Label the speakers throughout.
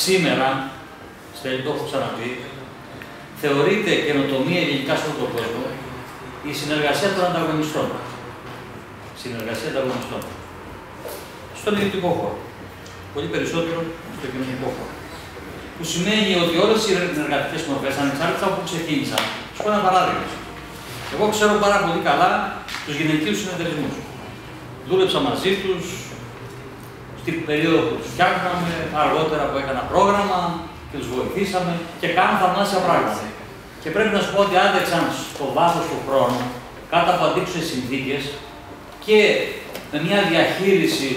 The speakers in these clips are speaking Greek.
Speaker 1: Σήμερα, Στέλνη, το έχω ξαναπεί, θεωρείται καινοτομία γενικά σε όλο τον κόσμο η συνεργασία των ανταγωνιστών. Συνεργασία ανταγωνιστών. Στον ιδιωτικό χώρο. Πολύ περισσότερο στο κοινωνικό χώρο. Που σημαίνει ότι όλες οι συνεργατικές μορφές, ανεξάρτητα από που ξεκίνησαν, σου πω ένα παράδειγμα. Εγώ ξέρω πάρα πολύ καλά τους γυναικείους συνεταιρισμούς. Δούλεψα μαζί τους στην περίοδο που τους φτιάχναμε, αργότερα που έκανα πρόγραμμα και τους βοηθήσαμε και κάνουν θαυμάσια πράγματα. Και πρέπει να σου πω ότι άντεξαν στο βάθος του χρόνου, κάτω από αντίξωες συνθήκες και με μια διαχείριση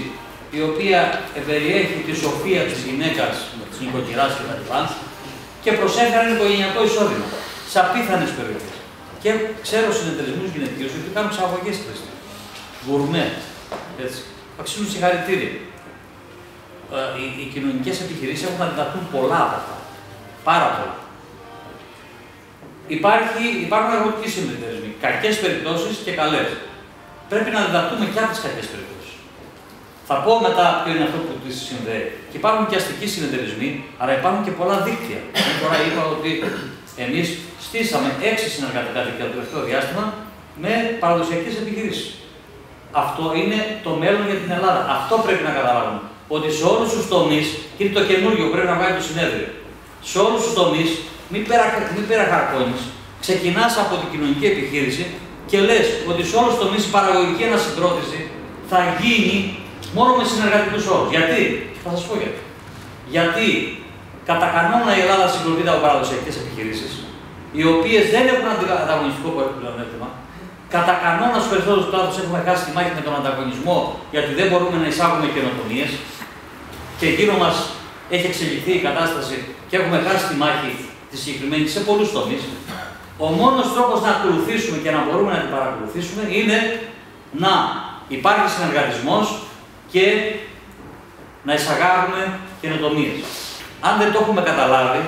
Speaker 1: η οποία περιέχει τη σοφία της γυναίκας, της νοικοκυράς κτλ. Και προσέφεραν οικογενειακό εισόδημα σε απίθανες περιοχές. Και ξέρω συνεταιρισμούς γυναικείους ότι κάνουν εξαγωγές τρεις. Γκουρμέ. Αξίζουν συγχαρητήρια. Οι κοινωνικές επιχειρήσεις έχουν να διδαχθούν πολλά από αυτά. Πάρα πολλά. Υπάρχουν αγροτικοί συνεταιρισμοί. Κακές περιπτώσεις και καλές. Πρέπει να διδαχθούμε και από τις κακές περιπτώσεις. Θα πω μετά ποιο είναι αυτό που τις συνδέει. Και υπάρχουν και αστικοί συνεταιρισμοί, αλλά υπάρχουν και πολλά δίκτυα. Τώρα είπα ότι εμείς στήσαμε 6 συνεργατικά δίκτυα το τελευταίο διάστημα με παραδοσιακές επιχειρήσεις. Αυτό είναι το μέλλον για την Ελλάδα. Αυτό πρέπει να καταλάβουμε. Ότι σε όλους τους τομείς, και είναι το καινούργιο που πρέπει να βγάλει το συνέδριο, σε όλους τους τομείς μην περαχαρκώνεις, ξεκινάς από την κοινωνική επιχείρηση και λες ότι σε όλους τους τομείς η παραγωγική ανασυγκρότηση θα γίνει μόνο με συνεργατικούς όρους. Γιατί? Θα σας πω γιατί. Γιατί κατά κανόνα η Ελλάδα συγκροτείται από παραδοσιακές επιχειρήσεις, οι οποίες δεν έχουν ανταγωνιστικό πλεονέκτημα. Κατά κανόνα στους περισσότερους κλάδους έχουμε χάσει τη μάχη με τον ανταγωνισμό, γιατί δεν μπορούμε να εισάγουμε καινοτομίες. Και γύρω μας έχει εξελιχθεί η κατάσταση και έχουμε χάσει τη μάχη τη συγκεκριμένη σε πολλούς τομείς. Ο μόνος τρόπος να ακολουθήσουμε και να μπορούμε να την παρακολουθήσουμε είναι να υπάρχει συνεργατισμός και να εισαγάγουμε καινοτομίες. Αν δεν το έχουμε καταλάβει,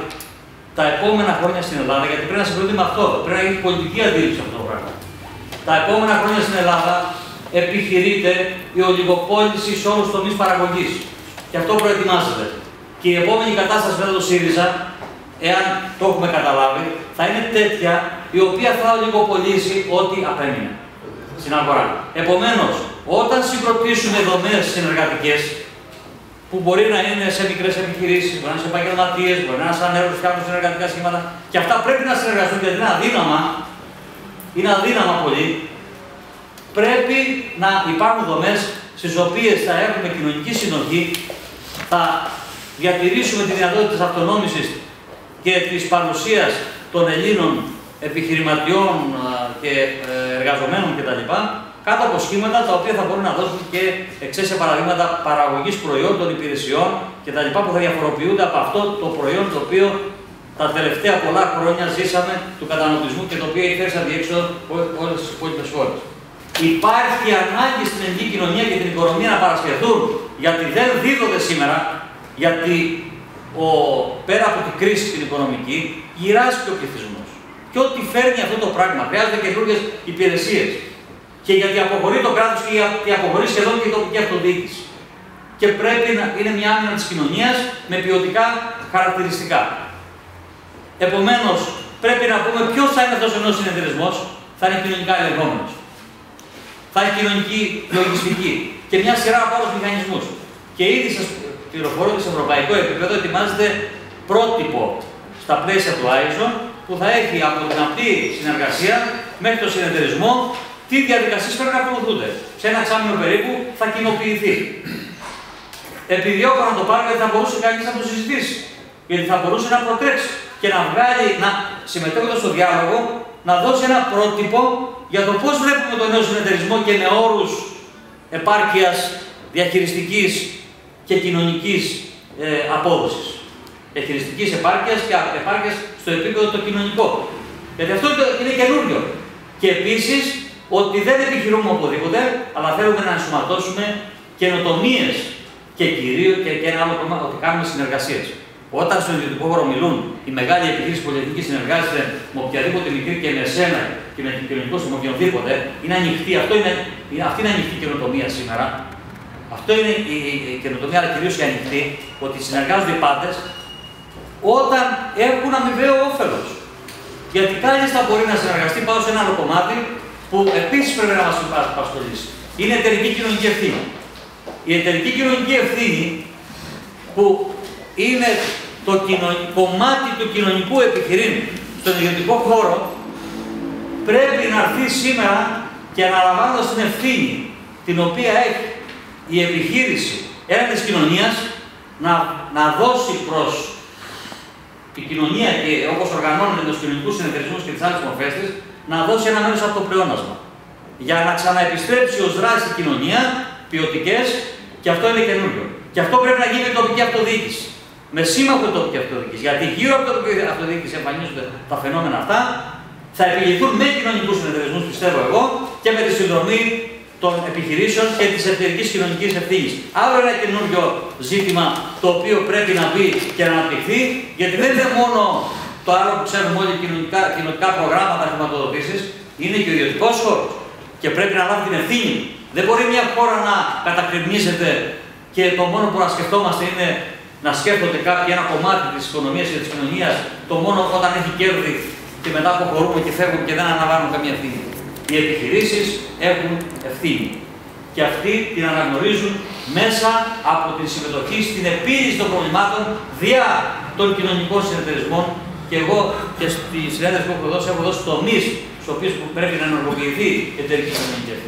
Speaker 1: τα επόμενα χρόνια στην Ελλάδα, γιατί πρέπει να συγκροτούμε με αυτό, πρέπει να έχει πολιτική αντίληψη αυτό το πράγμα. Τα επόμενα χρόνια στην Ελλάδα επιχειρείται η ολιγοπόληση σε όλους τους τομείς παραγωγής. Και αυτό προετοιμάζεται. Και η επόμενη κατάσταση μετά το ΣΥΡΙΖΑ, εάν το έχουμε καταλάβει, θα είναι τέτοια η οποία θα ολιγοπολίσει ό,τι απέμεινε στην αγορά. Επομένως, όταν συγκροτήσουμε δομές συνεργατικές, που μπορεί να είναι σε μικρές επιχειρήσεις, μπορεί να είναι σε επαγγελματίες, μπορεί να είναι σαν έργο φτιάχνουν συνεργατικά σχήματα, και αυτά πρέπει να συνεργαστούν γιατί είναι αδύναμα πολύ. Πρέπει να υπάρχουν δομές στις οποίες θα έχουμε κοινωνική συνοχή, θα διατηρήσουμε τη δυνατότητα της αυτονόμησης και της παρουσίας των Ελλήνων επιχειρηματιών και εργαζομένων κτλ. Κάτω από σχήματα τα οποία θα μπορούν να δώσουν και εξαίσια παραδείγματα παραγωγής προϊόντων, υπηρεσιών κτλ. Που θα διαφοροποιούνται από αυτό το προϊόν το οποίο τα τελευταία πολλά χρόνια ζήσαμε του καταναλωτισμού και το οποίο έχει φέρει σαν διέξοδο όλες τις υπόλοιπες χώρες. Υπάρχει ανάγκη στην ελληνική κοινωνία και την οικονομία να παρασχεθούν, γιατί δεν δίδονται σήμερα, γιατί πέρα από την κρίση την οικονομική, γυράζει και ο πληθυσμός. Και ό,τι φέρνει αυτό το πράγμα, χρειάζονται καινούργιες υπηρεσίες. Και γιατί αποχωρεί το κράτος και γιατί αποχωρεί σχεδόν και η τοπική αυτοδιοίκηση. Και πρέπει να είναι μια άμυνα της κοινωνίας με ποιοτικά χαρακτηριστικά. Επομένως, πρέπει να πούμε ποιος θα είναι αυτός ο νέος συνεταιρισμός, θα είναι κοινωνικά ελεγχόμενος. Θα έχει κοινωνική λογιστική και μια σειρά από άλλους μηχανισμούς. Και ήδη σας πληροφορώ ότι σε ευρωπαϊκό επίπεδο ετοιμάζεται πρότυπο στα πλαίσια του ISO που θα έχει από την απλή συνεργασία μέχρι το συνεταιρισμό τι διαδικασίες πρέπει να ακολουθούνται. Σε ένα εξάμηνο περίπου θα κοινοποιηθεί. Επιδιώκω να το πάρω γιατί θα μπορούσε κανείς να το συζητήσει. Γιατί θα μπορούσε να προτρέξει και να βγάλει, συμμετέχοντας στο διάλογο, να δώσει ένα πρότυπο για το πώς βλέπουμε τον νέο συνεταιρισμό και με όρους επάρκειας, διαχειριστικής και κοινωνικής απόδοσης. Διαχειριστικής επάρκειας και επάρκειας στο επίπεδο το κοινωνικό. Γιατί αυτό είναι καινούριο. Και επίσης ότι δεν επιχειρούμε οπουδήποτε, αλλά θέλουμε να ενσωματώσουμε καινοτομίες και κυρίως και ένα άλλο πράγμα, ότι κάνουμε συνεργασίες. Όταν στον ιδιωτικό χώρο μιλούν οι μεγάλοι επιχειρήσεις πολυεθνικοί συνεργάζονται με οποιαδήποτε μικρή και μεσαίνα και με την κοινωνικό με οποιονδήποτε, είναι ανοιχτή. Αυτή είναι ανοιχτή καινοτομία σήμερα. Αυτό είναι η καινοτομία, αλλά κυρίως η ανοιχτή, ότι συνεργάζονται οι πάντες όταν έχουν αμοιβαίο όφελος. Γιατί κάλλιστα μπορεί να συνεργαστεί πάνω σε ένα άλλο κομμάτι που επίσης πρέπει να μας απασχολήσει. Είναι εταιρική κοινωνική ευθύνη. Η εταιρική κοινωνική ευθύνη, που είναι το κομμάτι του κοινωνικού επιχειρήν στον ιδιωτικό χώρο, πρέπει να έρθει σήμερα και αναλαμβάνοντας την ευθύνη την οποία έχει η επιχείρηση έναντι της κοινωνίας, να δώσει προς την κοινωνία και όπως οργανώνεται με τους κοινωνικούς συνεταιρισμούς και τις άλλες μορφές της, να δώσει ένα μέρος από το πλεόνασμα. Για να ξαναεπιστρέψει ως δράση η κοινωνία, ποιοτικές, και αυτό είναι καινούριο. Και αυτό πρέπει να γίνει με τοπική αυτοδιοίκηση. Με σύμμαχο τοπική αυτοδιοίκηση. Γιατί γύρω από την τοπική αυτοδιοίκηση εμφανίζονται τα φαινόμενα αυτά, θα επιληθούν με κοινωνικούς συνεταιρισμούς, πιστεύω εγώ, και με τη συνδρομή των επιχειρήσεων και της εταιρικής κοινωνικής ευθύνης. Άλλο ένα καινούριο ζήτημα το οποίο πρέπει να μπει και να αναπτυχθεί, γιατί δεν είναι μόνο το άλλο που ξέρουμε όλοι, κοινωνικά προγράμματα, χρηματοδοτήσεις, είναι και ο ιδιωτικός χώρος. Και πρέπει να λάβει την ευθύνη. Δεν μπορεί μια χώρα να κατακριμνίζεται και το μόνο που να σκεφτόμαστε είναι να σκέφτονται κάποιοι ένα κομμάτι της οικονομίας και της κοινωνίας, το μόνο όταν έχει κέρδη και μετά αποχωρούμε και φεύγουν και δεν αναλαμβάνουν καμία ευθύνη. Οι επιχειρήσεις έχουν ευθύνη. Και αυτοί την αναγνωρίζουν μέσα από τη συμμετοχή στην επίλυση των προβλημάτων δια των κοινωνικών συνεταιρισμών. Και εγώ και στη συνέντευξη που έχω δώσει τομείς στους οποίους πρέπει να ενεργοποιηθεί η εταιρική κοινωνική ευθύνη.